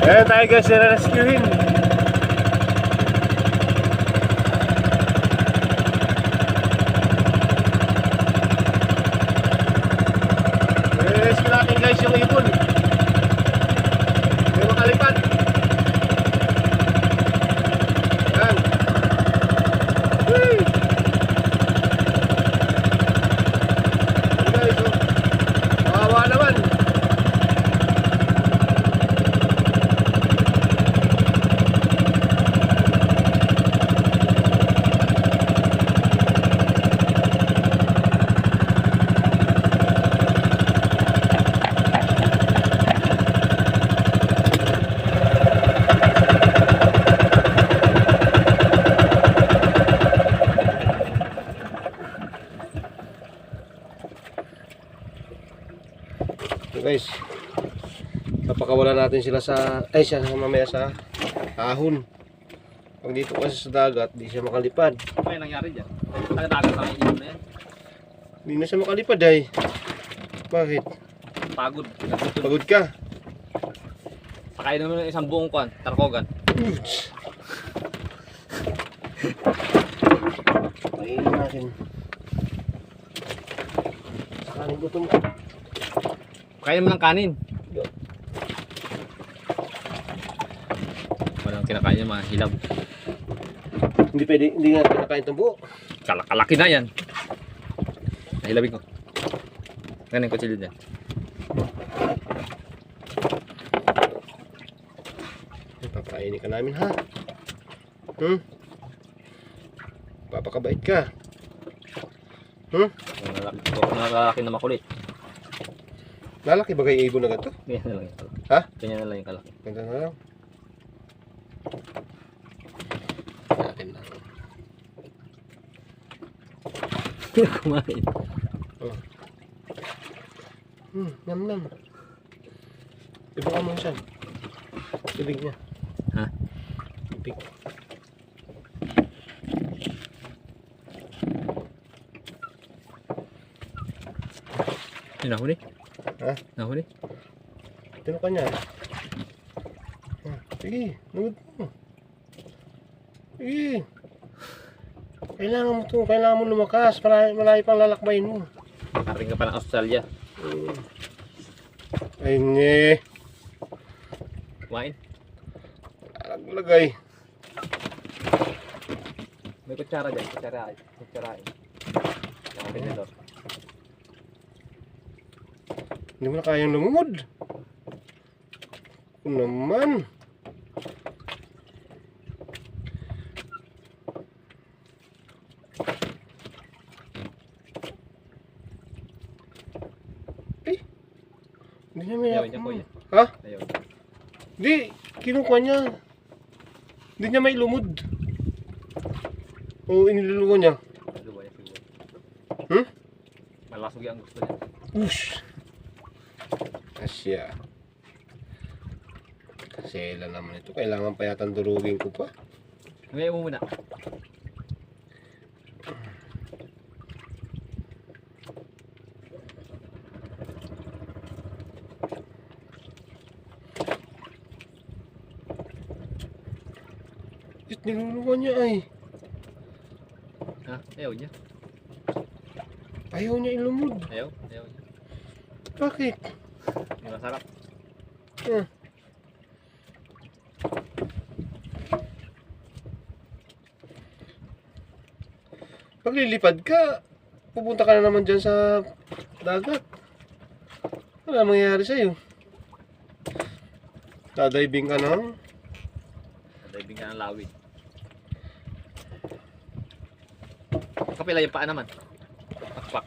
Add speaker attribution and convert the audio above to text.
Speaker 1: Ayan tayo guys, rescuehin. Rescue natin guys yung ibon. May makalipad. Ayan. Whee! Guys, oh. Kawawa naman. Guys, napakawala natin sila sa siya mamaya sa ahon. Pag dito kasi sa dagat, di siya makalipad.
Speaker 2: Ano yung nangyari dyan? Dagat ang iyon na yan.
Speaker 1: Hindi na siya makalipad ay. Bakit?
Speaker 2: Pagod.
Speaker 1: Pagod ka?
Speaker 2: Pakain naman ng isang buong kwan, tarkogan.
Speaker 1: Painin natin. Sakaling gutom.
Speaker 2: Pakain naman ng kanin. Walang kinakain niya, mga hilab.
Speaker 1: Hindi pwede, hindi nga kinakain itong buo.
Speaker 2: Kalaki na yan. Nahilabin ko. Ganun yung kutsilyo dyan.
Speaker 1: Papainin ka namin ha. Papakabait ka.
Speaker 2: Lalaki na makulit.
Speaker 1: Lalaki ba kayo ibon na ganito?
Speaker 2: Ganyan na lang yung kalaki.
Speaker 1: Ha?
Speaker 2: Ganyan na lang yung kalaki.
Speaker 1: Ganda na lang. Natin lang.
Speaker 2: Kumain.
Speaker 1: Oh. Nam nam. Ibuka mo siya. Bibig niya.
Speaker 2: Ha?
Speaker 1: Bibig.
Speaker 2: Yung nahuli?
Speaker 1: Ha?
Speaker 2: Nahuli?
Speaker 1: Tino ka niya. Sige, nugod mo. Sige. Kailangan mo to, kailangan mo lumakas. Malayo pang lalakbayin mo.
Speaker 2: Nakaring ka pa ng Australia.
Speaker 1: Ay, nye.
Speaker 2: Kumain.
Speaker 1: Lagay.
Speaker 2: May kutsara dyan. Kutsarain. Kutsarain. Nakapinador.
Speaker 1: Hindi mo na kayang lumumod. Kung naman. Hindi niya may
Speaker 2: Ayaw niya, kuya.
Speaker 1: Ha?
Speaker 2: Ayaw.
Speaker 1: Di, kinukuha niya. Hindi niya may lumod. O iniluluwa niya.
Speaker 2: Luwa yan siguro. Malasog yung gusto niya.
Speaker 1: Ush. Asya. Kasela naman ito. Kailangan pa yata durugin ko pa.
Speaker 2: Ngayon mo muna.
Speaker 1: Niluluwa niya ay.
Speaker 2: Ha? Ayaw niya.
Speaker 1: Ayaw niya ilumod.
Speaker 2: Ayaw? Ayaw niya.
Speaker 1: Bakit?
Speaker 2: Hindi masarap.
Speaker 1: Pag lilipad ka, pupunta ka na naman dyan sa dagat. Wala mangyayari sa'yo. Dadiving ka na.
Speaker 2: Diving ka ng lawid. Kapila yung paa naman. Pakpak.